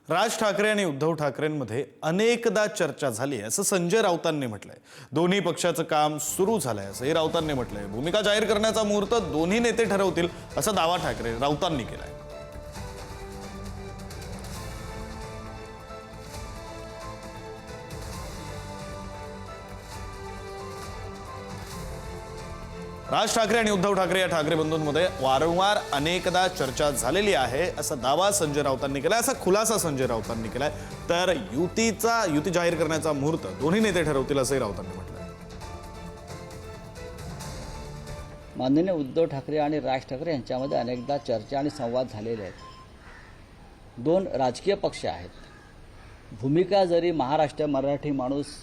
राज ठाकरे आणि उद्धव ठाकरेंमध्ये अनेकदा चर्चा झाली आहे असं संजय राऊतांनी म्हटलंय। दोन्ही पक्षाचं काम सुरू झालंय असंही राऊतांनी म्हटलंय। भूमिका जाहीर करण्याचा मुहूर्त दोन्ही नेते ठरवतील असा दावा राऊतांनी केलाय। राज ठाकरे आणि उद्धव ठाकरे या ठाकरे बंधूंमध्ये वारंवार अनेकदा चर्चा झालेली आहे असा दावा संजय राऊतांनी केलाय, असा खुलासा संजय राऊतांनी केलाय। तर युती जाहीर करण्याचा मुहूर्त दोन्ही नेते ठरवतील असंही राऊतांनी म्हटलंय। माननीय उद्धव ठाकरे आणि राज ठाकरे यांच्यामध्ये अनेकदा चर्चा आणि संवाद झालेले आहेत। दोन राजकीय पक्ष आहेत। भूमिका जरी महाराष्ट्र मराठी माणूस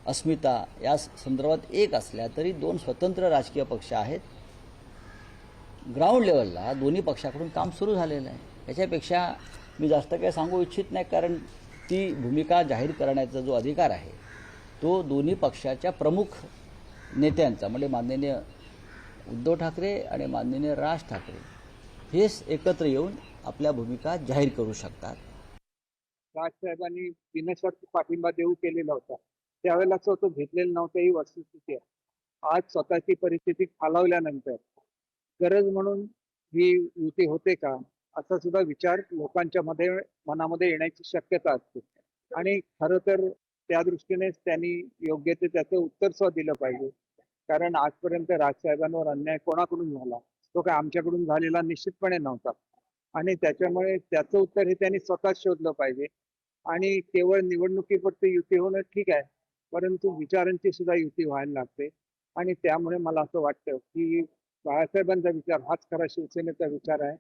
अस्मिता या संदर्भात एक असल्या तरी दोन स्वतंत्र राजकीय पक्ष आहेत। ग्राउंड लेवलला दोन्ही पक्षाकडून काम सुरू झालेलं आहे। याच्यापेक्षा मी जास्त काही सांगू इच्छित नाही, कारण ती भूमिका जाहीर करण्याचा जो अधिकार आहे तो दोन्ही पक्षाच्या प्रमुख नेत्यांचा, म्हणजे माननीय उद्धव ठाकरे आणि माननीय राज ठाकरे हेच एकत्र येऊन आपल्या भूमिका जाहीर करू शकतात। राजसाहेबांनी बिनशर्त पाठिंबा देऊ केलेला होता, त्यावेळेला तो घेतलेला नव्हता ही वस्तुस्थिती आहे। आज स्वतःची परिस्थिती खालावल्यानंतर गरज म्हणून ही युती होते का असा सुद्धा विचार लोकांच्या मनामध्ये येण्याची शक्यता असते। आणि खरं तर त्या दृष्टीनेच त्यांनी योग्य ते त्याचं उत्तर सुद्धा दिलं पाहिजे, कारण आजपर्यंत राजसाहेबांवर अन्याय कोणाकडून झाला तो काय आमच्याकडून झालेला निश्चितपणे नव्हता। आणि त्याच्यामुळे त्याचं उत्तर हे त्यांनी स्वतः शोधलं पाहिजे। आणि केवळ निवडणुकीपुरती युती होणं ठीक आहे, परंतु विचारांची सुद्धा युती व्हायला लागते। आणि त्यामुळे मला असं वाटतं की बाळासाहेबांचा विचार हाच खरा शिवसेनेचा विचार आहे।